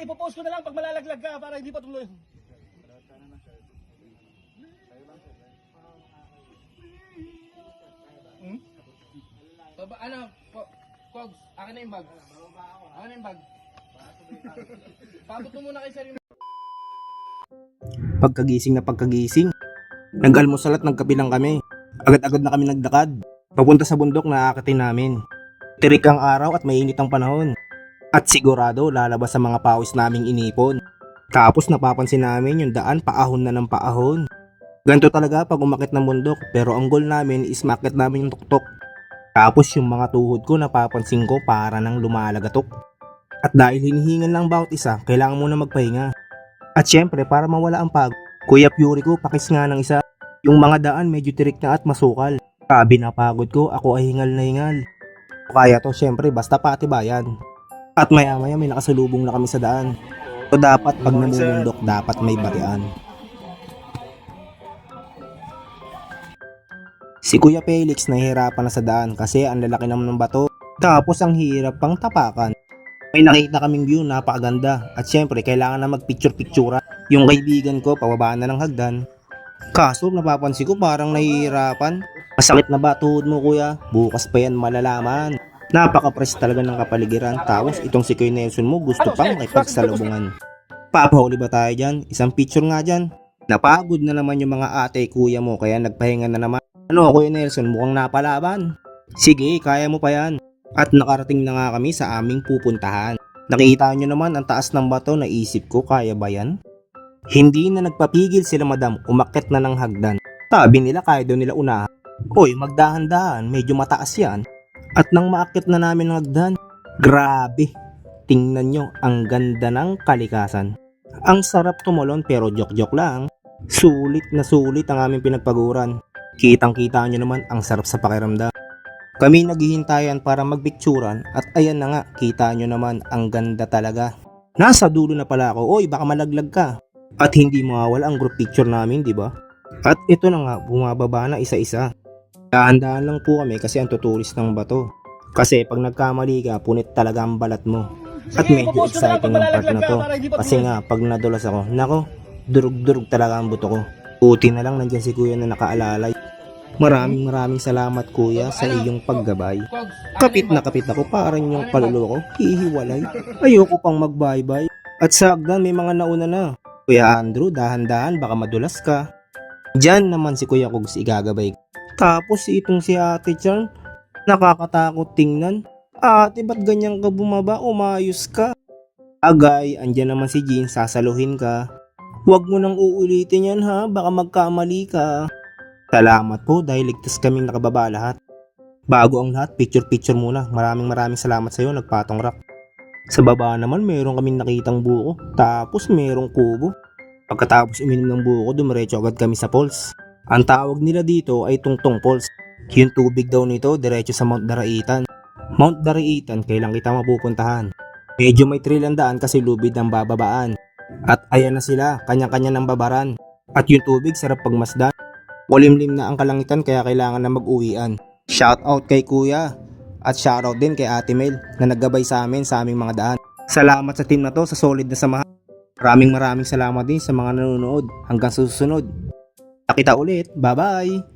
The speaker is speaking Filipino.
ipopost ko na lang pag malalaglag ka para hindi pa tuloy. Ano, Pogs, akin na yung bag. Akin na yung bag. Pabot mo muna kay sir yung... Pagkagising, nag-almusal at nagkape lang kami. Agad-agad na kami nagdakad. Papunta sa bundok na aakatin namin. Tirik ang araw at mainit ang panahon. At sigurado lalabas sa mga pawis naming inipon. Tapos napapansin namin yung daan paahon na ng paahon. Ganito talaga pag umakit ng bundok, pero ang goal namin is makit namin yung tuktok. Tapos yung mga tuhod ko napapansin ko para nang lumalagatok. At dahil hinihingan lang bawat isa, kailangan muna magpahinga. At syempre para mawala ang pagod, Kuya Fury ko pakis nga ng isa. Yung mga daan medyo tirik na at masukal. Sabi na pagod ko, ako ay hingal na hingal. Kaya to syempre basta patibayan. At maya maya may nakasalubong na kami sa daan. So dapat pag namumundok dapat may batian. Si Kuya Felix nahihirapan na sa daan kasi ang lalaki naman ng bato. Tapos ang hirap pang tapakan. May nakita kaming view, napakaganda. At syempre kailangan na magpicture-pictura. Yung kaibigan ko pababaan na ng hagdan. Kaso napapansin ko parang nahihirapan. Masakit na ba tuhod mo kuya? Bukas pa yan malalaman. Napaka-press talaga ng kapaligiran. Tapos itong si Kuya Nelson mo gusto pang makipagsalubungan. Papahuli ba tayo dyan? Isang picture nga dyan. Napagod na naman yung mga ate kuya mo kaya nagpahinga na naman. Ano Kuya Nelson, mukhang napalaban. Sige, kaya mo pa yan. At nakarating na nga kami sa aming pupuntahan. Nakita nyo naman ang taas ng bato, naisip ko kaya ba yan? Hindi na nagpapigil sila madam, umakyat na ng hagdan. Sabi nila kaya daw nila unahan. Oy, magdahan-dahan, medyo mataas yan. At nang maakyat na namin ng hagdan, grabe. Tingnan nyo, ang ganda ng kalikasan. Ang sarap tumulon pero joke-joke lang. Sulit na sulit ang aming pinagpaguran. Kitang-kita nyo naman ang sarap sa pakiramdam. Kami naghihintayan para magpicturan at ayan na nga, kita nyo naman ang ganda talaga. Nasa dulo na pala ako, oy baka malaglag ka. At hindi mawawala ang group picture namin, di ba? At ito na nga, bumababa na isa-isa. Dahan-dahan lang po kami kasi ang tutulis ng bato. Kasi pag nagkamali ka, punit talaga ang balat mo. At medyo exciting ang part na to. Kasi nga, pag nadulas ako, nako, durug-durug talaga ang buto ko. Buti na lang nandiyan si kuya na nakaalalay. Maraming salamat kuya sa iyong paggabay. Kapit na kapit ako parang yung palulo ko, hihiwalay. Ayoko pang mag-bye-bye. At sa hagdan may mga nauna na. Kuya Andrew, dahan-dahan baka madulas ka. Diyan naman si Kuya Kugs igagabay. Tapos itong si Ate Charm, nakakatakot tingnan. Ate, ba't ganyan ka bumaba? Umayos ka. Agay, andyan naman si Jean, sasaluhin ka. Huwag mo nang uulitin yan ha, baka magkamali ka. Salamat po dahil ligtas kaming nakababa lahat. Bago ang lahat, picture muna. Maraming salamat sa iyo, nagpatong rock. Sa baba naman, meron kaming nakitang buko. Tapos merong kubo. Pagkatapos uminom ng buko, dumiretso agad kami sa falls. Ang tawag nila dito ay Tungtong Falls. Yung tubig daw nito, diretso sa Mount Daraitan. Mount Daraitan, kailan kita mapupuntahan? Medyo may thrill ang daan kasi lubid ang bababaan. At ayan na sila, kanya-kanya ng babaran. At yung tubig, sarap pagmasdan. Walimlim na ang kalangitan kaya kailangan na mag-uwian. Shoutout kay Kuya. At shoutout din kay Ate Mel na naggabay sa amin sa aming mga daan. Salamat sa team na to sa solid na samahan. Maraming salamat din sa mga nanonood. Hanggang susunod. Kita ulit. Bye-bye!